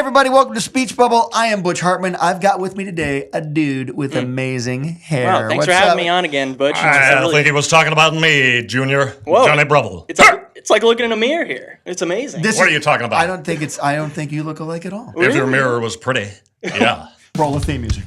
everybody. Welcome to Speech Bubble. I am Butch Hartman. I've got with me today a dude with amazing hair. Wow, thanks for having me on again, Butch. I think he was talking about me, Junior. Whoa. Johnny Bravo. It's like looking in a mirror here. It's amazing. What are you talking about? I don't think you look alike at all. If your mirror was pretty. Yeah. Roll the theme music.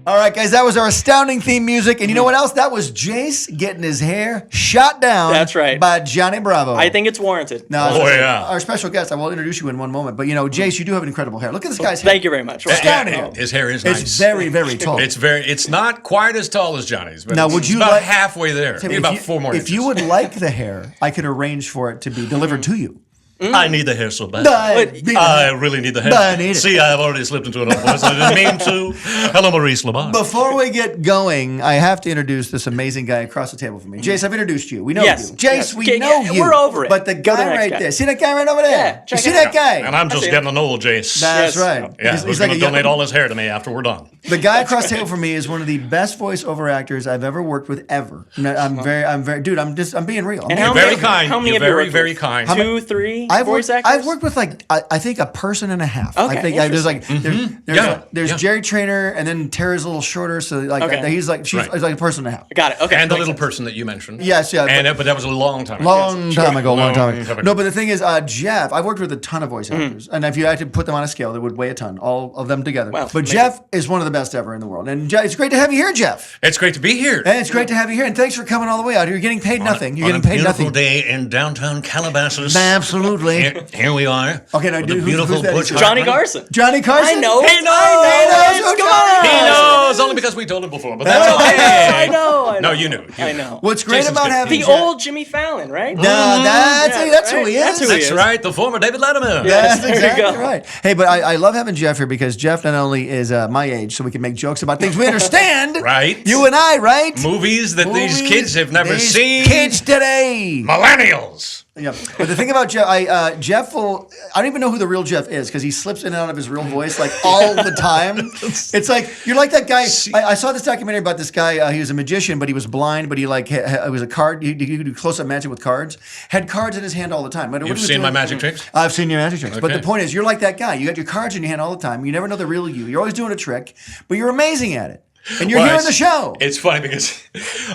All right, guys, that was our astounding theme music. And you know what else? That was Jace getting his hair shot down. That's right. By Johnny Bravo. I think it's warranted. Now, yeah. Our special guest, I will introduce you in one moment. But, you know, Jace, you do have an incredible hair. Look at this guy's hair. Thank you very much. Astounding. His hair is nice. It's very, very tall. It's not quite as tall as Johnny's, but now, it's would you about like, halfway there. About 4 more If inches. you would like the hair, I could arrange for it to be delivered to you. I need the hair so bad. I really need the hair. I need it. See, I've already slipped into an old voice. I didn't mean to. Hello, Maurice Lamar. Before we get going, I have to introduce this amazing guy across the table from me. Jace, I've introduced you. We know Yes. you. Jace, Yes. we Okay, know yeah, you. we're over it. But the Go to guy the next right guy. there. See that guy right over there? Yeah, check you see it that out. guy? And I'm just getting an old Jace. That's Yes. right. Yeah, He's who's like going to donate all his hair to me after we're done. The guy across the table from me is one of the best voiceover actors I've ever worked with ever. I'm very, dude. I'm being real. And You're how very many- kind. how many You're have you very, worked very with? kind. 2, 3 I've voice worked, actors? I've worked with like I think a person and a half. Okay, I think there's like there's Yeah. Jerry Trainer, and then Tara's a little shorter, so like Okay. he's like she's Right. like a person and a half. Got it. Okay. And the makes little sense. person that you mentioned. Yes, yeah. But that was a long time ago. Long time ago. Long time ago. No, but the thing is, Jeff, I've worked with a ton of voice actors, and if you had to put them on a scale, they would weigh a ton, all of them together. Wow, but amazing. Jeff is one of the best ever in the world, and it's great to have you here, Jeff. It's great to be here. And it's great to have you here, and thanks for coming all the way out here. You're getting paid nothing. You're On getting a paid beautiful nothing. day in downtown Calabasas. Absolutely. Here we are. Okay, now with dude, the beautiful who's that? Butch Johnny Hartman. Garson. Johnny Carson. I know. He knows. knows. Come Johnny on. He knows only because we told him before. But that's Oh, okay. I know. No, you knew. I know. What's great Jason's about good. having The Jeff- old Jimmy Fallon, right? No, that's who he is. That's who he That's is. right. The former David Letterman. That's There you exactly go. right. Hey, but I love having Jeff here because Jeff not only is my age, so we can make jokes about things we understand. Right. You and I, right? Movies that these kids have never These seen. Kids today. Millennials. Yeah. But the thing about Jeff, Jeff will, I don't even know who the real Jeff is because he slips in and out of his real voice like all the time. It's like, you're like that guy. I saw this documentary about this guy. He was a magician, but he was blind, but he like, it was a card. He could do close-up magic with cards. Had cards in his hand all the time. You've seen my magic tricks? I've seen your magic tricks. But Okay. the point is, you're like that guy. You got your cards in your hand all the time. You never know the real you. You're always doing a trick, but you're amazing at it. And you're here on the show. It's funny because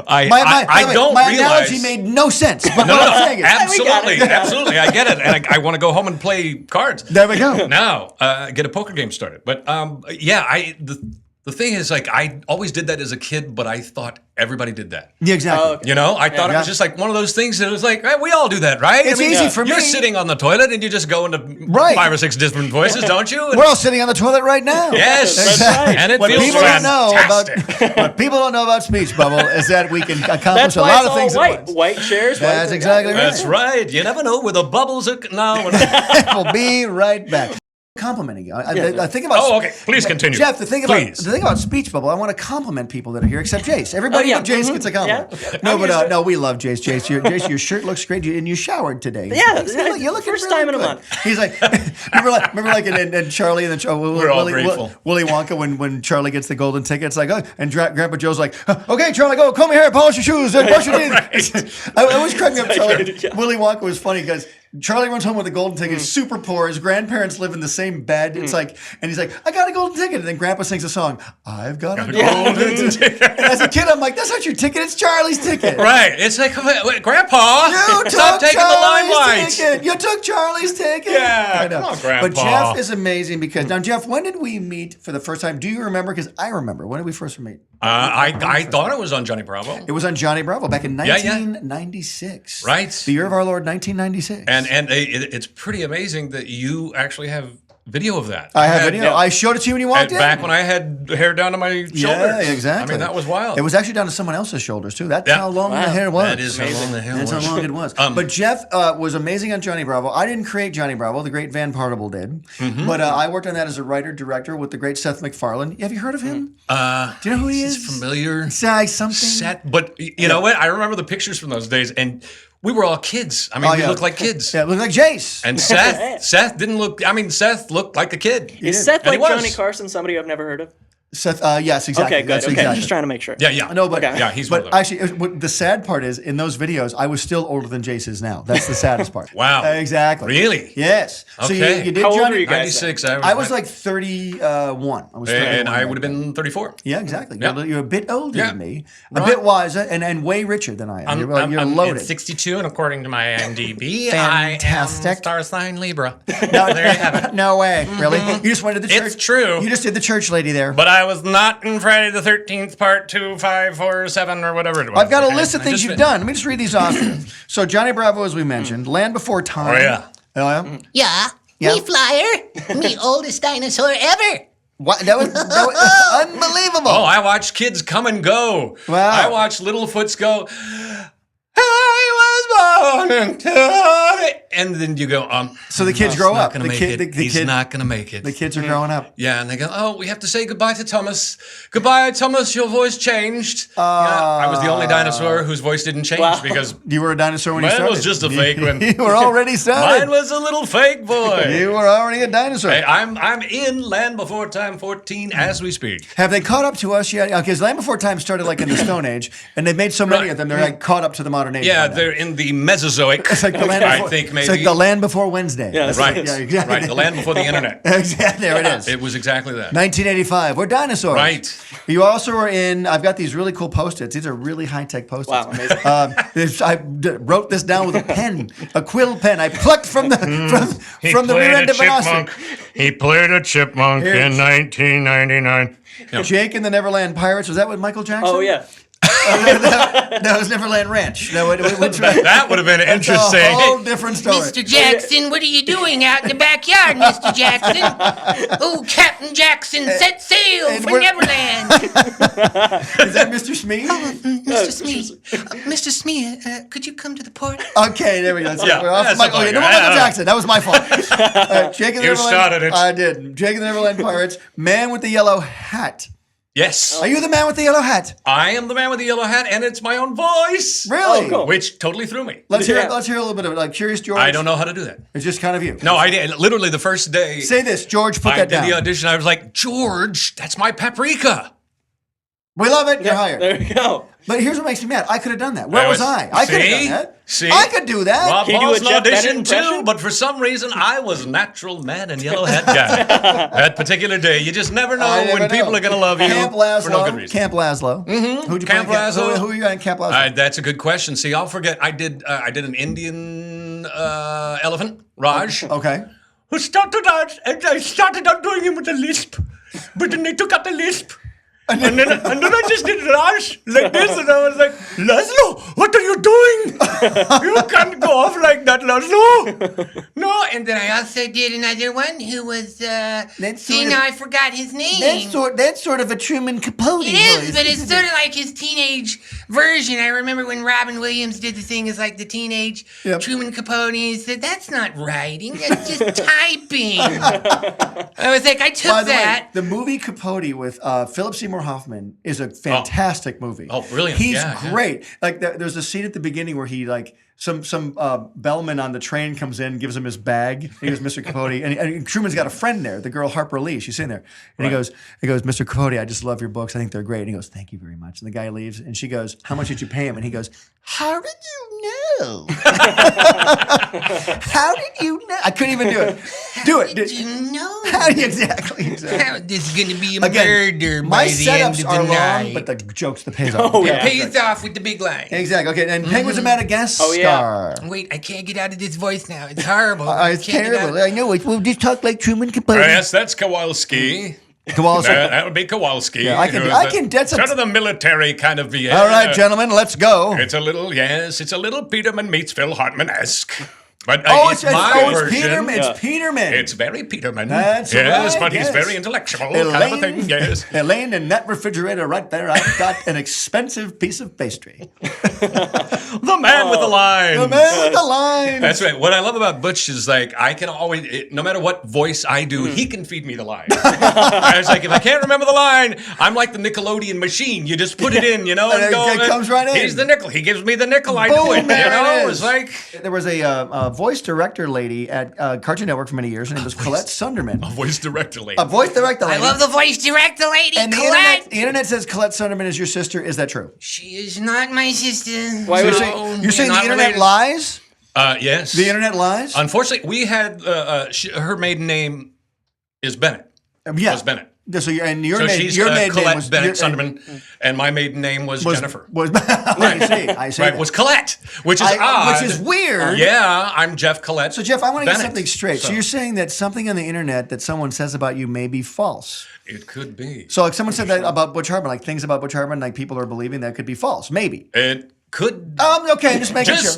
I My don't realize. analogy made no sense. But No, what I'm saying is, absolutely, absolutely. I get it, and I want to go home and play cards. there we go. Now, get a poker game started. But yeah, the thing is, like, I always did that as a kid, but I thought everybody did that. Yeah, exactly. Oh, okay. You know, I thought it was just like one of those things that was like, hey, we all do that, right? It's easy for me. You're sitting on the toilet and you just go into Right. 5 or 6 different voices, don't you? And We're all sitting on the toilet right now. yes, That's right. and it What feels people don't know fantastic. about what people don't know about Speech Bubble is that we can accomplish That's a why lot it's of all things white. at once. White chairs. white That's thing. exactly right. That's right. You never know where the bubbles are. No. We'll be right back. Complimenting you. I think about. Oh, okay. Please continue. Jeff, the thing about Speech Bubble, I want to compliment people that are here, except Jace. Everybody yeah. but Jace gets a compliment. Yeah. No, I'm used to but it. no, we love Jace. Jace, your shirt looks great, and you showered today. Yeah, you're looking first really time in a good. month. He's like, remember like in Charlie and the We're all grateful. Willy Wonka when Charlie gets the golden ticket. It's like, oh, and Grandpa Joe's like, okay, Charlie, go comb your hair, polish your shoes, and brush your teeth. I always crack me up. Charlie. Yeah. Willy Wonka was funny because Charlie runs home with a golden ticket, super poor. His grandparents live in the same bed. It's like, and he's like, I got a golden ticket. And then Grandpa sings a song, I've got a golden ticket. And as a kid, I'm like, that's not your ticket, it's Charlie's ticket. Right. It's like, wait, Grandpa, You stop took taking the Charlie's limelight. ticket. You took Charlie's ticket. Yeah, I know. come on, Grandpa. But Jeff is amazing because, now, Jeff, when did we meet for the first time? Do you remember? Because I remember. When did we first meet? I thought it was on Johnny Bravo. It was on Johnny Bravo back in Yeah, yeah. 1996. Right. The year of our Lord, 1996. And it's pretty amazing that you actually have video of that. I have video. Yeah. I showed it to you when you walked in. Back when I had hair down to my shoulders. Yeah, exactly. I mean, that was wild. It was actually down to someone else's shoulders, too. That's Yeah. how long the Wow. hair was. That is how long the hair That's was. how long it was. But Jeff was amazing on Johnny Bravo. I didn't create Johnny Bravo. The great Van Partible did. Mm-hmm. But I worked on that as a writer-director with the great Seth MacFarlane. Have you heard of him? Do you know who he is? Familiar. Say something. Set, but you know what? I remember the pictures from those days, and we were all kids. I mean, we looked like kids. Yeah, looked like Jace. And Seth didn't look. I mean, Seth looked like a kid. Is Seth And he like was. Johnny Carson, somebody I've never heard of? Seth, yes, exactly. Okay, good. That's Okay, exactly. just trying to make sure. Yeah. No, but Okay. Yeah, he's one but of those. actually, the sad part is in those videos, I was still older than Jace is now. That's the saddest part. Wow. Exactly. Really? Yes. So Okay. you did How old Johnny. were you guys? 96. I was like 31. I was 31. and I would have been 34. Yeah, exactly. Yeah. You're a bit older Yeah. than me, a Right. bit wiser, and way richer than I am. You're I'm loaded. 62, and according to my IMDb, Fantastic. I am star sign Libra. No, There you have it. no way. Really? You just went to the church? It's true. You just did the church lady there. But I was not in Friday the 13th, part 2, 5, 4, 7, or whatever it was. I've got a Okay? list of I things just you've been- done. Let me just read these off here. So Johnny Bravo, as we mentioned, Land Before Time. Oh, yeah. Oh, yeah? Yeah, Yeah. me flyer, me oldest dinosaur ever. What? That was unbelievable. Oh, I watched kids come and go. Wow. I watched Littlefoots go, I was born into it. And then you go, So the kids he's grow not up. Gonna The make kid- it. the He's kid- not going to make it. The kids are growing up. Yeah, and they go, oh, we have to say goodbye to Thomas. Goodbye, Thomas, your voice changed. Yeah, I was the only dinosaur whose voice didn't change Wow. because You were a dinosaur when you mine started. was just a fake one. You were already started. Mine was a little fake boy. You were already a dinosaur. Hey, I'm in Land Before Time 14 as we speak. Have they caught up to us yet? Because Land Before Time started like in the Stone Age, and they've made so many Right. of them, they're like caught up to the modern age. Yeah, by now. they're in the Mesozoic. It's like the land I before, think maybe. It's like the Land Before Wednesday. Yeah, that's Right. Yeah, exactly. Right, the land before the internet. Exactly. There it is. It was exactly that. 1985. We're dinosaurs. Right. You also were in. I've got these really cool Post-its. These are really high-tech Post-its. Wow, amazing. I wrote this down with a pen, a quill pen. I plucked from the from the rear end of an ostrich. He played a chipmunk Here. in 1999. Jake and the Neverland Pirates. Was that with Michael Jackson? Oh yeah. That was Neverland Ranch. No, which That would have been That's interesting. a whole different story. Mr. Jackson, what are you doing out in the backyard, Mr. Jackson? Oh, Captain Jackson, set sail and for we're- Neverland. Is that Mr. Smee? Mr. Smee, Mr. Smee, could you come to the port? Okay, there we go. So Yeah, we're off that's Michael. okay. No, Michael Jackson. That was my fault. Jake and the You Neverland. started it. I did. Jake and the Neverland Pirates. Man with the yellow hat. Yes. Are you the man with the yellow hat? I am the man with the yellow hat, and it's my own voice. Really? Oh, cool. Which totally threw me. Let's hear. Yeah. Let's hear a little bit of it. Like Curious George. I don't know how to do that. It's just kind of you. No, I did. Literally the first day Say this, George. Put I that did down. the audition, I was like, George, that's my paprika. We love it. You're hired. There you go. But here's what makes me mad. I could have done that. Where I was was- I? I could have See? done that. See? I could do that. Rob Can you do a Paul's Jeff Bennett audition too, impression? but for some reason I was natural man and yellow hat guy. That particular day, you just never know I never when know. people are going to love you Camp for no good Laszlo. reason. Camp Laszlo. Mm-hmm. Who'd you Camp play? Laszlo. Who are you in Camp Laszlo? That's a good question. See, I'll forget. I did an Indian elephant, Raj. Okay. Who started out, and I started out doing him with a lisp, but then they took out the lisp. And then I just did Raj like this, and I was like, Laszlo, what are you doing? You can't go off like that, Laszlo. No, And then I also did another one who was, That's see, sort now of- I forgot his name. That's sort of a Truman Capote It is, voice. but it's sort of like his teenage version. I remember when Robin Williams did the thing as like the teenage Yep. Truman Capote. He said, "That's not writing. That's just typing." I was like, I took By the that. way, the movie Capote with Philip Seymour Hoffman is a fantastic movie. Oh, brilliant. He's Yeah, yeah. great. Like there's a scene at the beginning where he like some bellman on the train comes in, gives him his bag. He goes, Mr. Capote, and Truman's got a friend there, the girl Harper Lee. She's sitting there, and he goes, Mr. Capote, I just love your books. I think they're great. And he goes, thank you very much. And the guy leaves, and she goes, how much did you pay him? And he goes, how did you know? How did you know? I couldn't even do it. Do it. Did you know? How exactly? How this is going to be a Again, murder my by the end setups of are the long, night. but the jokes, the pays off. Oh, It yeah. pays off with the big line. Exactly. Okay, and Penguin's a Madagascar. Oh, yeah. Wait, I can't get out of this voice now. It's horrible. It's Can't get out. terrible. I know it. We'll just talk like Truman Capote. Yes, that's Kowalski. Kowalski. That would be Kowalski. Yeah, I can- You know, I the- can- that's a- sort of the military kind of VA. All right, gentlemen, let's go. It's a little Peterman meets Phil Hartman-esque. But It's my version. Peterman. Yeah. It's Peterman. It's very Peterman. That's yes, right, but he's yes. very intellectual kind of a thing. Yes. Elaine, in that refrigerator right there, I've got an expensive piece of pastry. The man with the line. The man with the line. That's right. What I love about Butch is like I can always, no matter what voice I do, he can feed me the line. I was like, if I can't remember the line, I'm like the Nickelodeon machine. You just put it in, and And go. it comes right in. He's the nickel. He gives me the nickel. I Boom, do it. there it is. It's like There was a voice director lady at Cartoon Network for many years. Her name was Colette Sunderman. A voice director lady. A voice director lady. I love the voice director lady, And Colette. the internet says Colette Sunderman is your sister. Is that true? She is not my sister. Why would You're saying the not internet related. lies? Yes. The internet lies? Unfortunately, we had her maiden name is Bennett. Yeah. Was Bennett. So your So maiden, she's your maiden Colette name was Bennett Sunderman, and my maiden name was Jennifer. I see. Right, that. was Colette, which is odd. Which is weird. Yeah, I'm Jeff Colette. So Jeff, I want to get Bennett. something straight. So you're saying that something on the internet that someone says about you may be false. It could be. So like someone said that about Butch Hartman, like things about Butch Hartman, like people are believing that could be false. Maybe. It could. Okay, just making sure.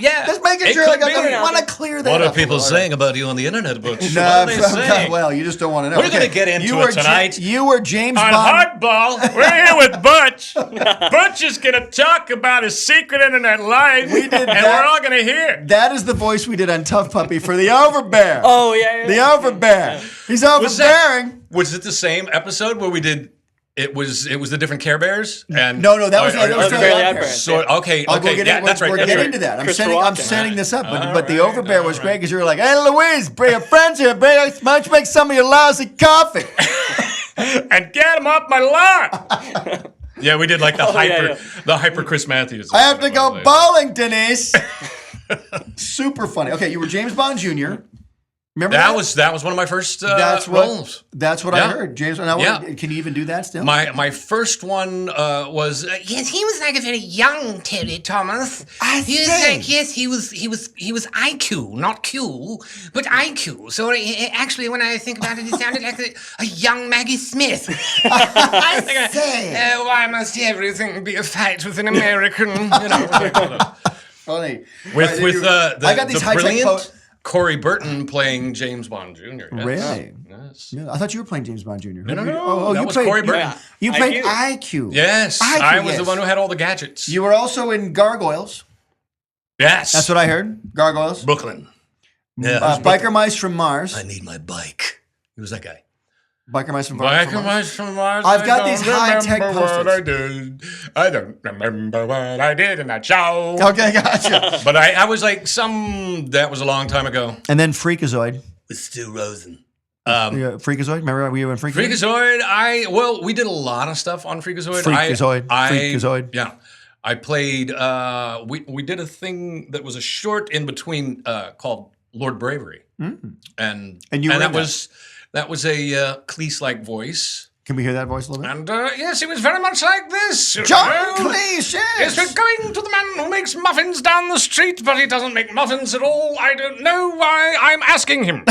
Yeah. Just making it sure. could Like, be. I want to clear that What up. are people saying about you on the internet, Butch? No, What are they saying? well, you just don't want to know. We're gonna get into You it were tonight. you were James On Bond. Hardball, we're here with Butch. Butch is going to talk about his secret internet life. We did and that. we're all going to hear. That is the voice we did on Tough Puppy for the Overbear. Oh, yeah. The Overbear. He's overbearing. Was it the same episode where we did? It was the different Care Bears and No, that was that was the Fairly Odd Odd Parents. So okay, We're okay, getting, that's right. We're that's getting right. into that. I'm Christopher setting Walken. this up, but All the right, Overbear all was right. great because you were like, "Hey, Louise, bring your friends here. Why don't you make some of your lousy coffee?" And get him off my lawn. Yeah, we did like the hyper Chris Matthews. I have to go bowling, Denise. Super funny. Okay, you were James Bond Jr. Remember That was one of my first roles. That's what I Yeah. heard. James, now, Yeah. can you even do that still? My first one was Yes, he was like a very young Terry Thomas. He was see. like, yes, he was IQ, not Q, but IQ. So actually, when I think about it, he sounded like a young Maggie Smith. I say. Why must everything be a fight with an American? You know. Funny. with I got these the high-tech brilliant Corey Burton playing James Bond Jr. Yes. Really? Yes. Yeah, I thought you were playing James Bond Jr. No. Oh, That you was played Corey Burton. Yeah. You played IQ. IQ. Yes, IQ, I was yes. the one who had all the gadgets. You were also in Gargoyles. Yes, That's what I heard. Gargoyles. Brooklyn. Yeah, Biker Mice from Mars. I need my bike. Who was that guy? Biker Mice from Mars. Biker Mice from Mars. I've got I these don't high-tech remember what Post-its. I did. I don't remember what I did in that show. Okay, gotcha. But I was like that was a long time ago. And then Freakazoid. With Stu Rosen. Freakazoid? Remember we were in Freakazoid? Freakazoid, we did a lot of stuff on Freakazoid. Freakazoid. Yeah. I played, we did a thing that was a short in between called Lord Bravery. And you were in that was a Cleese-like voice. Can we hear that voice a little bit? And yes, it was very much like this. John know. Cleese, Yes, we're going to the man who makes muffins down the street, but he doesn't make muffins at all. I don't know why I'm asking him.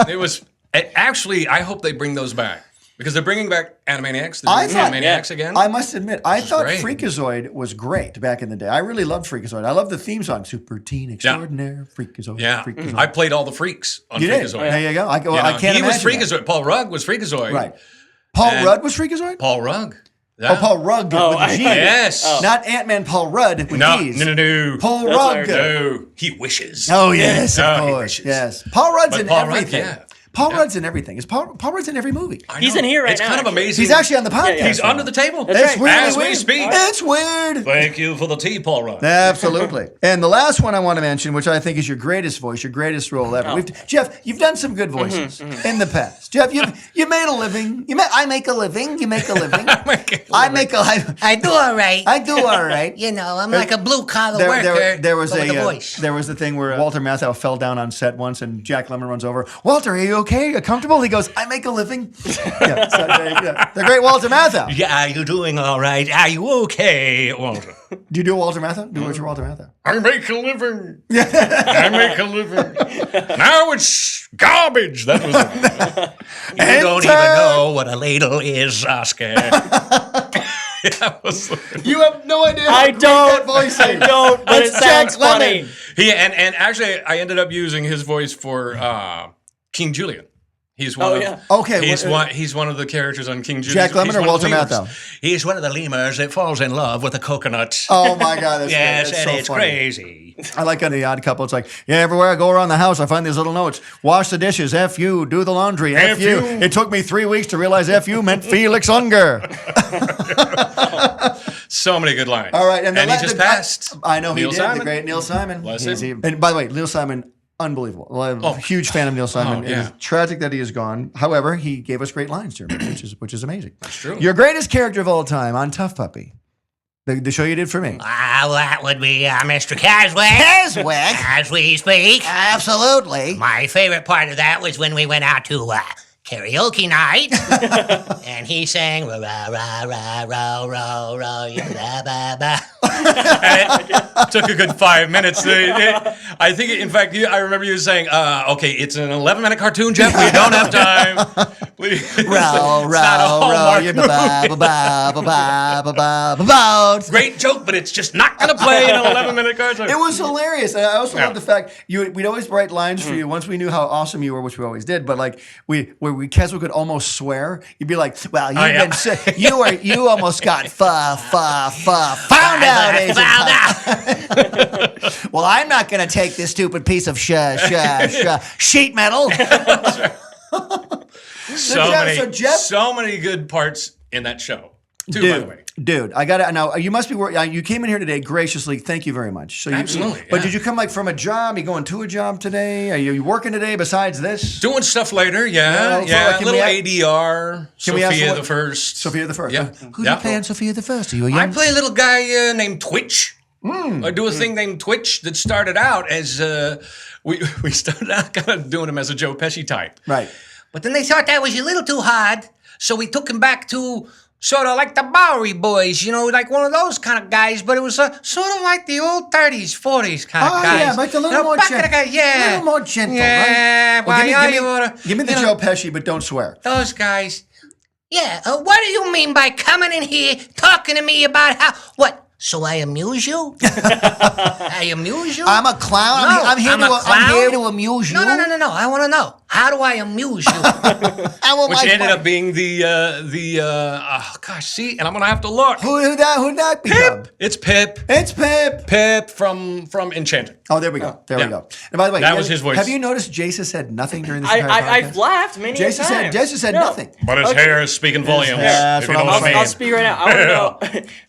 It was actually. I hope they bring those back because they're bringing back Animaniacs. They're doing Animaniacs again. I must admit, I thought great. Freakazoid was great back in the day. I really loved Freakazoid. I love the theme song, Super Teen Extraordinaire, Freakazoid, Yeah, Freakazoid. I played all the freaks on You did? Freakazoid. There you go. I You know, can't he was imagine Freakazoid. Paul Rugg was Freakazoid. that. Right. Paul And- Rudd was Freakazoid? Paul Rugg. Oh, Paul Rugg with a G. Yes. Not Ant-Man Paul Rudd with No, D's. no. Paul That's what I Rugg. heard. No, he wishes. Oh, yes, of Oh, he course. wishes. Yes. Paul Rudd's But in Paul Rudd, everything. yeah. Paul Rudd's in everything. Paul Rudd's in every movie. I He's know. in here right it's now, kind of actually. amazing. He's actually on the podcast. yeah. He's now. under the table. That's It's right. weird. As we speak. It's weird. Thank you for the tea, Paul Rudd. Absolutely. And the last one I want to mention, which I think is your greatest voice, your greatest role ever. Jeff, you've done some good voices in the past. Jeff, you made a living. I make a living. You make a living. I do all right. I do all right. You know, I'm like a blue collar worker. There was but with a voice. there was the thing where Walter Matthau fell down on set once, and Jack Lemmon runs over. Walter, are you okay? Are you comfortable? He goes, I make a living. Yeah, the great Walter Matthau. Yeah, are you doing all right? Are you okay, Walter? Do you do a Walter Matthau? Do what's your Walter Matthau? I make a living. I make a living. Now it's garbage. That was it. You don't even know what a ladle is, Oscar. You have no idea. I don't. Voice I don't. But it That's Jack sounds funny. Lemmon. And actually, I ended up using his voice for King Julian. He's one of Okay, he's one of the characters on King Julian. Jack Lemmon He's or one of the Walter lemurs. Matthau? He's one of the lemurs that falls in love with a coconut. Oh my God, that's yes, great. and That's it's so funny. crazy. I like on The Odd Couple. It's like, yeah, everywhere I go around the house, I find these little notes. Wash the dishes, F you. Do the laundry, F you. It took me 3 weeks to realize F you meant Felix Unger. So many good lines. All right, and he just passed. I know Neil he did. Simon. The great Neil Simon. Bless He's- him. And by the way, Neil Simon, unbelievable. Well, I'm a huge fan of Neil Simon. Oh, yeah. It is tragic that he is gone. However, he gave us great lines, Jeremy, which is amazing. That's true. Your greatest character of all time on Tough Puppy. The show you did for me. That would be Mr. Caswick. Caswick? As we speak. Absolutely. My favorite part of that was when we went out to karaoke night, and he sang "Ra ra ra ra ra ra ra ba ba ba." And it took a good 5 minutes. I think, in fact, I remember you saying, okay, it's an 11-minute cartoon, Jeff. We don't have time. Please. Row, It's not a row, row. Hallmark Yeah, movie. ba-ba-ba-ba-ba-ba-ba. Great joke, but it's just not going to play in an 11-minute cartoon. It was hilarious. And I also Yeah. love the fact we'd always write lines for you once we knew how awesome you were, which we always did. But like Keswick could almost swear. You'd be like, "Well, you've yeah. been you almost got found out, Agent Found Puppy." out. Well, I'm not going to take this stupid piece of sheet metal. So many good parts in that show, too, by the way. Dude, I got to now. You must be working. You came in here today graciously. Thank you very much. So Absolutely, But yeah. did you come like from a job? You going to a job today? Are you working today besides this? Doing stuff later, Yeah, yeah. so, like, A can little we ADR, Can we ask Sophia what- the First. Sophia the First. Yeah. Who do Yeah. you play on Sophia the First? Are you a I young? play a little guy named Twitch. I do a thing named Twitch that started out as we started out kind of doing him as a Joe Pesci type. Right. But then they thought that was a little too hard, so we took him back to sort of like the Bowery Boys, like one of those kind of guys. But it was sort of like the old 30s, 40s kind of Oh, guys. yeah, like a little more back of the gentle. guy, yeah, A little more gentle, yeah, right? Well, give me the Joe Pesci, but don't swear. Those guys. Yeah, what do you mean by coming in here talking to me about what? So I amuse you? I amuse you? I'm a clown. No, I'm here to amuse you. No. I want to know. How do I amuse you? I want Which my ended fun. up being see, and I'm gonna have to look. Who'd that be? Bob? It's Pip. It's Pip. Pip from Enchanted. Oh, there we go. There we Yeah. go. And by the way, That was his voice. Have you noticed Jace has said nothing during this entire podcast? I've laughed many Jace times. has said No. nothing. But his hair is speaking volumes. Yeah, that's if you what know I'm what I saying. mean. I'll speak right now. I want to know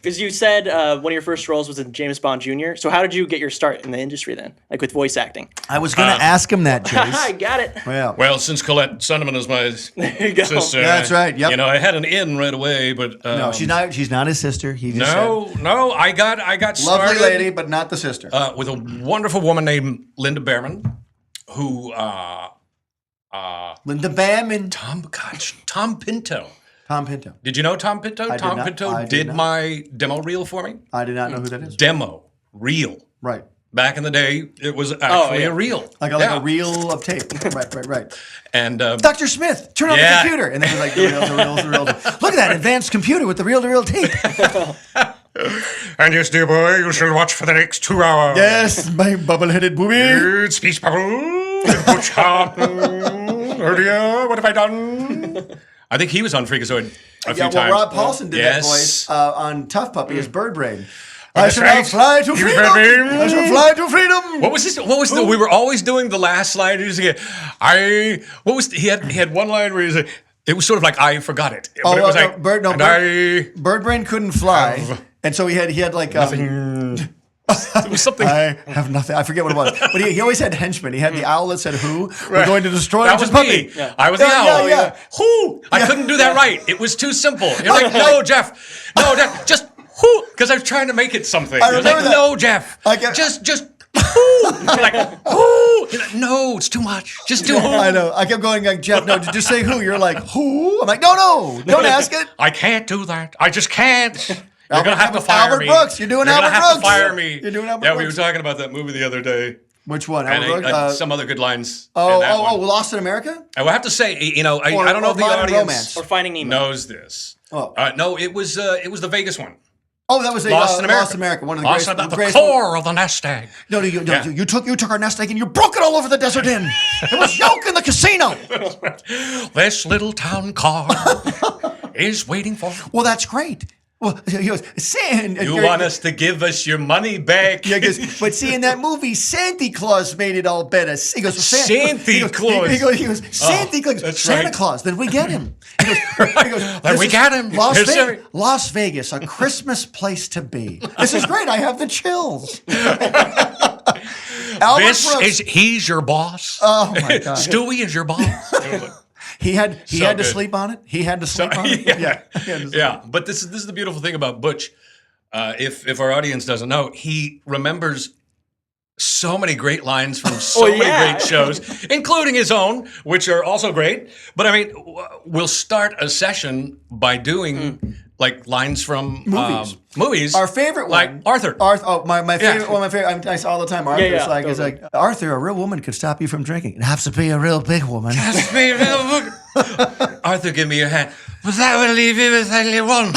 because you said one of your first roles was in James Bond Jr. So how did you get your start in the industry then, like with voice acting? I was going to ask him that, I Jace. got it. Well, Well, since Colette Sunderman is my There you go. sister, That's right, yep. I had an in right away, but no, she's not. She's not his sister. He just no. I got said, started lovely lady, but not the sister. with a wonderful woman named Linda Behrman, who Linda Bamman. Tom Pinto. Tom Pinto. Did you know Tom Pinto? did Tom not. Pinto I did did not. my demo reel for me. I did not know who that is. Demo reel. Right. Back in the day, it was actually yeah. a reel. Like a reel of tape. Right. And Dr. Smith, turn on Yeah. the computer. And then it was like the reels. Look at that advanced computer with the reel-to-reel tape. and yes, dear boy, you shall watch for the next 2 hours. Yes, my bubble-headed booby. It's Peace Bubble and Butch Hartman. Oh dear, what have I done? I think he was on Freakazoid a few Yeah, well, times. Rob Paulson did that Yes. voice on Tough Puppy as Bird Brain. I that's shall right. fly to You freedom. baby. I shall fly to freedom. What was this? What was the? We were always doing the last line. He had one line where he said, it was sort of like I forgot it. But it was like Bird Brain couldn't fly, and so he had like it was something. I have nothing. I forget what it was, but he always had henchmen. He had the owl that said, "Who we're Right. going to destroy?" That was Puppy. me. Yeah. I was the owl. Yeah. Who? I couldn't do that right. It was too simple. You're like, no, Jeff, just who? Because I was trying to make it something. I You're like, remember that. no, Jeff, just who? You're like, who? You're like, no, it's too much. Just do who. I know. I kept going like, Jeff, no, just say who. You're like, who? I'm like, no, don't ask it. I can't do that. I just can't. You're gonna have to fire Albert me. Brooks. You're doing You're Albert gonna have Brooks. to fire me. You're doing Albert Yeah, we were Brooks. talking about that movie the other day. Which one? And Albert Brooks? some other good lines. in that one. Lost in America? I will have to say, I don't know or if the Modern audience Romance. Or Finding Nemo. knows this. Oh. No, it was the Vegas one. Oh, that was a Lost in America. Lost in America. One of the Lost greatest. at the greatest- core of the nest egg. No, Yeah. you took our nest egg and you broke it all over the desert inn. It was yolk in the casino. This little town car is waiting for. Well, that's great. Well, he goes, You want us to give us your money back? Yeah, but see, in that movie, Santa Claus made it all better. He goes, Santa Claus. He goes, Santa Claus. that's Santa right. Claus. Then we get him. He goes, Then we got him. Yes, sir. Las Vegas, a Christmas place to be. This is great. I have the chills. He's your boss. Oh my God. Stewie is your boss. He had So to good. sleep on it. He had to sleep on it. Yeah. He had to sleep. Yeah, but this is the beautiful thing about Butch. If our audience doesn't know, he remembers so many great lines from so many great shows, including his own, which are also great. But I mean, we'll start a session by doing like lines from movies. Our favorite like one, Arthur. My favorite one. My favorite. I saw all the time. Arthur. Yeah, It's like Arthur, a real woman could stop you from drinking. It has to be a real big woman. Arthur, give me your hand. But that will leave you with only one.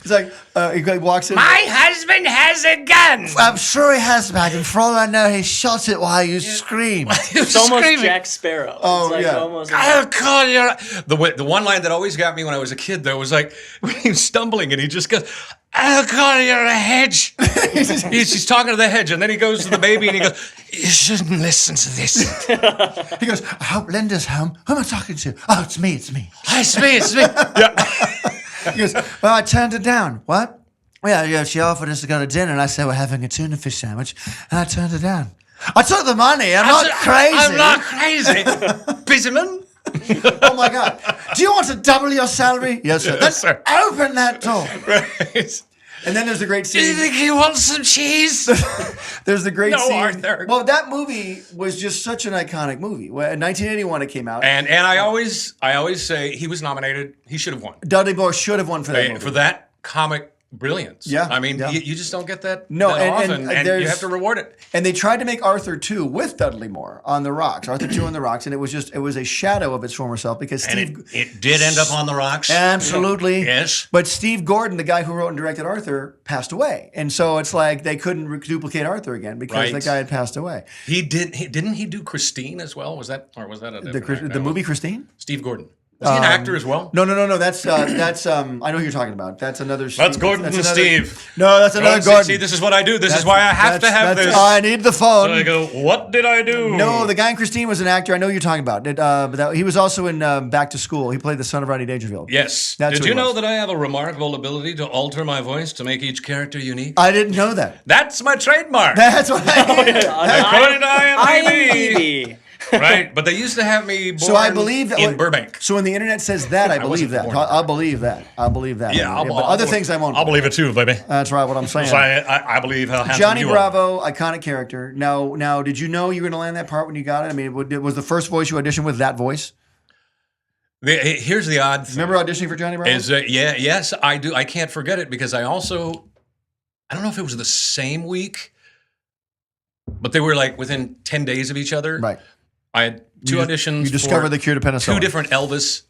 It's like he walks in. My husband has a gun. I'm sure he has, madam. For all I know, he shot it while you screamed. It's almost Jack Sparrow. Oh, it's like yeah. almost I'll call you. The one line that always got me when I was a kid, though, was like when he was stumbling and he just goes, I'll call you a hedge. He's talking to the hedge, and then he goes to the baby and he goes, you shouldn't listen to this. He goes, I hope Linda's home. Who am I talking to? Oh, it's me. It's me. Yeah. He goes, well, I turned her down. What? Yeah, she offered us to go to dinner, and I said we're having a tuna fish sandwich, and I turned her down. I took the money. I'm not crazy. I'm not crazy. Busyman. Oh my God! Do you want to double your salary? Yes, sir. Yes, sir. Open that door. Right. And then there's the great Do you scene. think he wants some cheese? There's the great No, scene. Arthur. Well, that movie was just such an iconic movie. Well, in 1981, it came out. And I always say he was nominated. He should have won. Dudley Moore should have won for that movie. For that comic brilliance. Yeah, I mean, yeah. you just don't get that, No, that and often, and there's- you have to reward it. And they tried to make Arthur 2 with Dudley Moore on the rocks. Arthur 2 on the rocks, and it was a shadow of its former self because And Steve. it did end up on the rocks. Absolutely. Yes. But Steve Gordon, the guy who wrote and directed Arthur, passed away. And so it's like they couldn't duplicate Arthur again because Right. the guy had passed away. Didn't he do Christine as well? Was that a different The movie Christine? Steve Gordon. Was he an actor as well? No. That's I know who you're talking about. That's another. That's Gordon and another, Steve. No, that's another Gordon. See, this is what I do. This is why I have to have this. I need the phone. So I go, what did I do? No, the guy in Christine was an actor. I know who you're talking about. He was also in Back to School. He played the son of Rodney Dangerfield. Yes. That's Did who you it know was. that I have a remarkable ability to alter my voice to make each character unique? I didn't know that. That's my trademark. That's what I did. According to IMDb. IMDb. Right, but they used to have me born So I believe that in Burbank. So when the internet says that, I believe wasn't that. born in I'll believe that. I'll believe that. But other things I won't. I'll believe it too, baby. That's right. What I'm saying. So I believe how handsome Johnny you Bravo, iconic character. Now, did you know you were going to land that part when you got it? I mean, was the first voice you auditioned with that voice? Here's the odd thing. Remember auditioning for Johnny Bravo? Yes, I do. I can't forget it because I don't know if it was the same week, but they were like within 10 days of each other. Right. I had two auditions. You discovered for the cure to penicillin. two different Elvis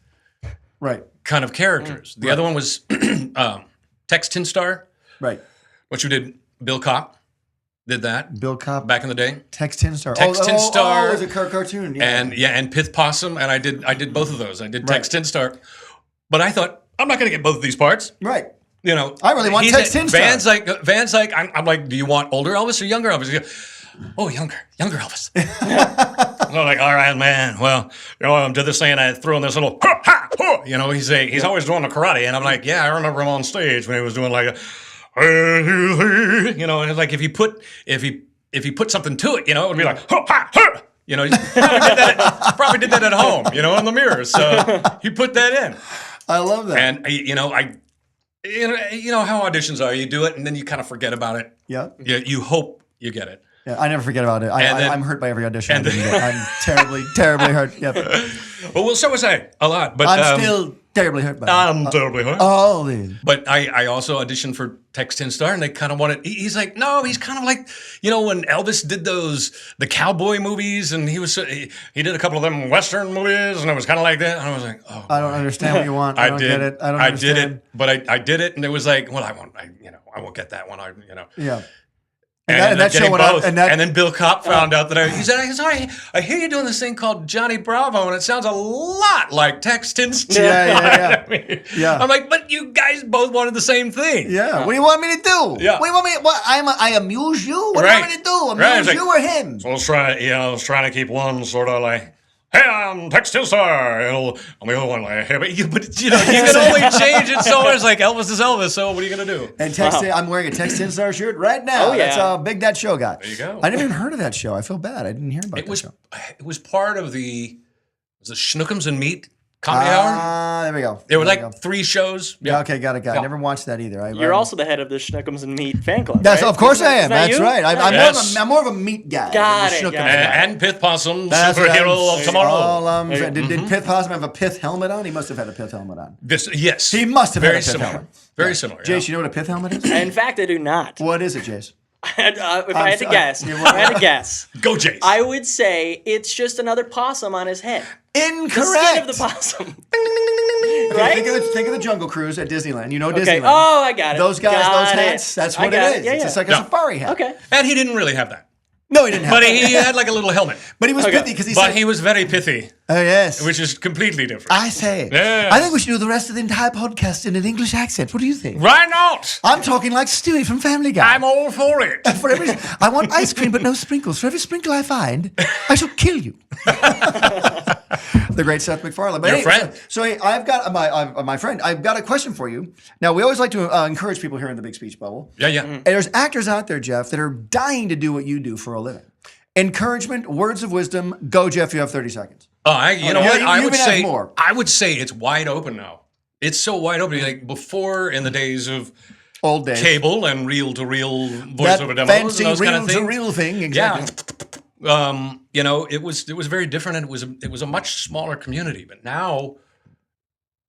Right. kind of characters. The other one was Tex Tinstar, Right. which you did. Bill Kopp did that Bill Kopp. back in the day. Tex Tinstar. Tex Tinstar. Oh, it was a cartoon. Yeah. And Pith Possum, and I did both of those. I did Tex Tinstar, but I thought I'm not going to get both of these parts. Right. You know, I really want Tex Tinstar. Van's like, I'm like, do you want older Elvis or younger Elvis? He goes, oh, younger Elvis. I'm like, all right, man. Well, I did this thing, and I threw in this little, ha, ha, ha. You know, he's always doing the karate, and I'm like, yeah, I remember him on stage when he was doing like a, you know, and it's like if he put something to it, you know, it would be like, ha, ha, ha. You know, he probably did that at home, you know, in the mirror. So he put that in. I love that. And you know how auditions are. You do it, and then you kind of forget about it. Yeah. You hope you get it. Yeah, I never forget about it. I'm hurt by every audition. and I'm terribly, terribly hurt. Yep. Well, so was I a lot, but I'm still terribly hurt by it. I'm terribly hurt. Oh, dude. But I also auditioned for Tex Tinstar, and they kind of wanted. He's like, no, he's kind of like, you know, when Elvis did the cowboy movies, and he did a couple of them Western movies, and it was kind of like that. And I was like, oh, I don't understand what you want. I don't get it. I don't understand. did it, but I did it, and it was like, well, I won't get that one. Yeah. And that show getting went on, both. and that- then Bill Kopp found out that he said, sorry, I hear you're doing this thing called Johnny Bravo, and it sounds a lot like Tex Tinsley. Yeah. I mean, Yeah. I'm like, but you guys both wanted the same thing. Yeah. What do you want me to do? Yeah. What do you want me? What? I amuse you? What do you want me to do? Amuse Right, it's you or him? So I was trying to keep one sort of like, hey, I'm Tex Tinsley. And the other one like, hey, but you can only change it so it's like Elvis is Elvis. So what are you gonna do? And I'm wearing a Tex Tinstar shirt right now. Oh, yeah. That's how big that show got. There you go. I never even heard of that show. I feel bad. I didn't hear about that show. It was part of the Schnookums and Meat comedy hour. There we go. There were There we like go. 3 shows. Yeah, okay, got it. Yeah. Never watched that either. You're also the head of the Schnookums and Meat fan club. That's right? of course I am. Isn't that That's you? right. Yes. I'm more of a meat guy. Got than it, the Schnookums got it. guy. And Pith Possum, That's what superhero of tomorrow. all I'm saying. Did Pith Possum have a pith helmet on? He must have had a pith helmet on. Yes. He must have Very had a pith similar. helmet. Very similar. Jace, you know what a pith helmet is? In fact, I do not. What is it, Jace? If I had to sorry. guess, You if want- I had to guess, Go, Jace. I would say it's just another possum on his head. Incorrect. The skin of the possum. Right? Think of the Jungle Cruise at Disneyland. You know Okay. Disneyland. Oh, I got it. Those guys, Got those it. hats. That's I what got it is. Yeah, It's yeah. just like a Yeah. safari hat. Okay. And he didn't really have that. No, he didn't have But that. he had like a little helmet. But he was Okay. pithy because he But said, he was very pithy, oh, yes. which is completely different. I say, Yes. I think we should do the rest of the entire podcast in an English accent. What do you think? Why not? I'm talking like Stewie from Family Guy. I'm all for it. For every, I want ice cream but no sprinkles. For every sprinkle I find, I shall kill you. the great Seth MacFarlane. But Your hey, friend. So hey, I've got my friend. I've got a question for you. Now we always like to encourage people here in the Big Speech Bubble. Yeah, yeah. And there's actors out there, Jeff, that are dying to do what you do for a living. Encouragement, words of wisdom. Go, Jeff. You have 30 seconds. You know Yeah, what? you I can would have say more. I would say it's wide open now. It's so wide open. Like before, in the days of Old days. cable and reel-to-reel That voiceover demos fancy and those kind of things. reel-to-reel thing. Exactly. Yeah. It was very different, and it was a much smaller community. But now